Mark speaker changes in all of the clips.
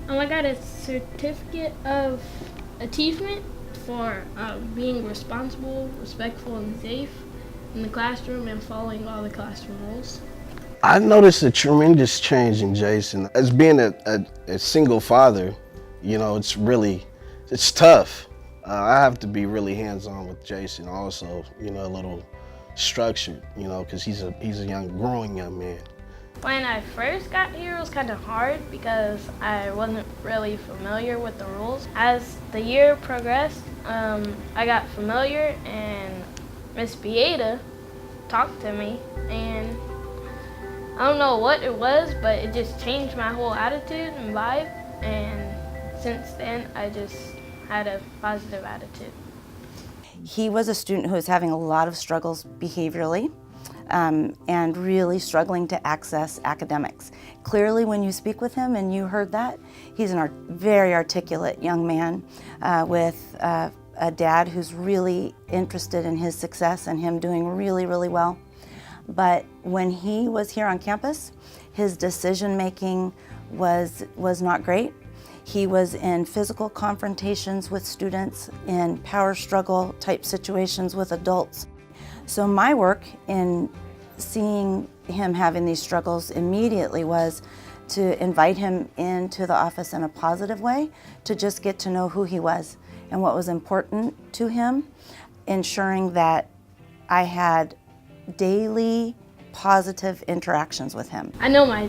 Speaker 1: I got a certificate of achievement for being responsible, respectful, and safe in the classroom and following all the classroom rules.
Speaker 2: I noticed a tremendous change in Jason. As being a single father, it's tough. I have to be really hands-on with Jason also, a little structured, because he's a growing young man.
Speaker 1: When I first got here, it was kind of hard because I wasn't really familiar with the rules. As the year progressed, I got familiar, and Miss Bieda talked to me, and I don't know what it was, but it just changed my whole attitude and vibe, and since then I just had a positive attitude.
Speaker 3: He was a student who was having a lot of struggles behaviorally and really struggling to access academics. Clearly, when you speak with him and you heard that, he's a very articulate young man with a dad who's really interested in his success and him doing really, really well. But when he was here on campus, his decision making was not great. He was in physical confrontations with students, in power struggle type situations with adults. So my work in seeing him having these struggles immediately was to invite him into the office in a positive way, to just get to know who he was and what was important to him, ensuring that I had daily positive interactions with him.
Speaker 1: I know my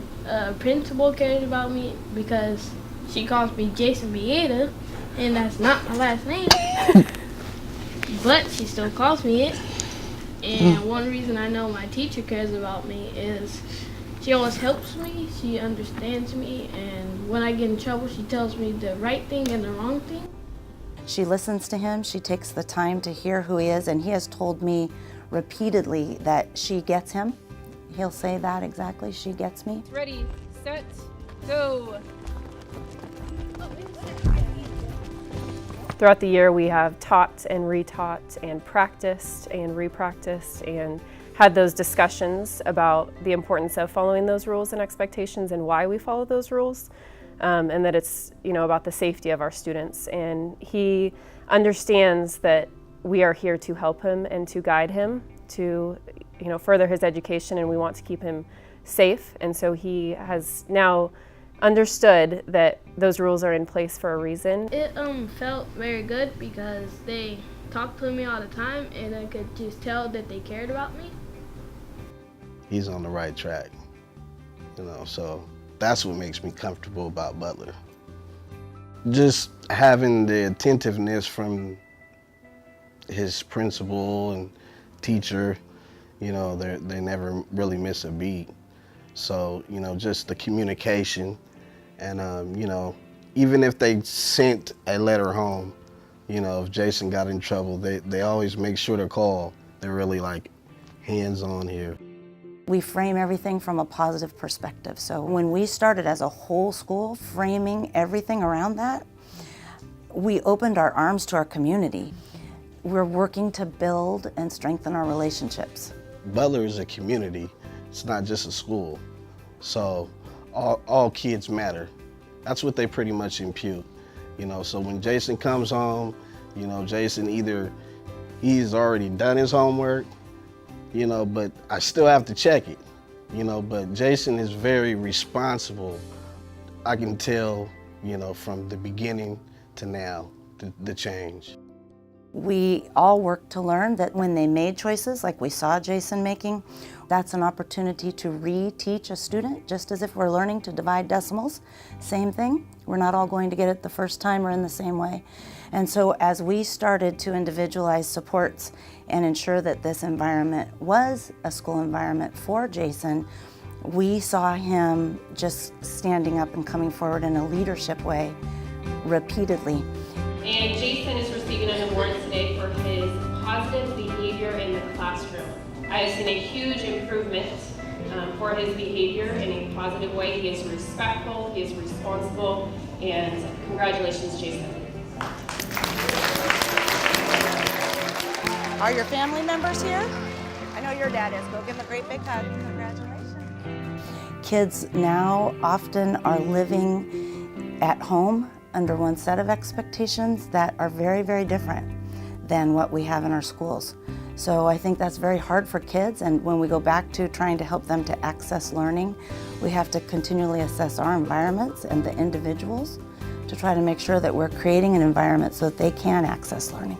Speaker 1: principal cares about me because she calls me Jason Bieda, and that's not my last name, but she still calls me it. And one reason I know my teacher cares about me is she always helps me, she understands me, and when I get in trouble, she tells me the right thing and the wrong thing.
Speaker 3: She listens to him, she takes the time to hear who he is, and he has told me repeatedly that she gets him. He'll say that exactly, she gets me.
Speaker 4: Ready, set, go. Throughout the year, we have taught and retaught and practiced and repracticed and had those discussions about the importance of following those rules and expectations and why we follow those rules, and that it's about the safety of our students. And he understands that we are here to help him and to guide him to further his education, and we want to keep him safe. And so he has now understood that those rules are in place for a reason.
Speaker 1: It felt very good because they talked to me all the time, and I could just tell that they cared about me.
Speaker 2: He's on the right track, so that's what makes me comfortable about Butler. Just having the attentiveness from his principal and teacher, they never really miss a beat. So, just the communication and, even if they sent a letter home, if Jason got in trouble, they always make sure to call. They're really hands-on here.
Speaker 3: We frame everything from a positive perspective. So when we started as a whole school, framing everything around that, we opened our arms to our community. We're working to build and strengthen our relationships.
Speaker 2: Butler is a community. It's not just a school. So all kids matter. That's what they pretty much impute. So when Jason comes home, Jason either he's already done his homework, but I still have to check it, but Jason is very responsible. I can tell, from the beginning to now, the change.
Speaker 3: We all work to learn that when they made choices like we saw Jason making, that's an opportunity to re-teach a student, just as if we're learning to divide decimals. Same thing. We're not all going to get it the first time or in the same way. And so as we started to individualize supports and ensure that this environment was a school environment for Jason, we saw him just standing up and coming forward in a leadership way repeatedly.
Speaker 5: And Jason is receiving an award today for his positive behavior in the classroom. I have seen a huge improvement for his behavior in a positive way. He is respectful, he is responsible, and congratulations, Jason.
Speaker 3: Are your family members here? I know your dad is. Go give him a great big hug. Congratulations. Kids now often are living at home under one set of expectations that are very, very different than what we have in our schools. So I think that's very hard for kids, and when we go back to trying to help them to access learning, we have to continually assess our environments and the individuals to try to make sure that we're creating an environment so that they can access learning.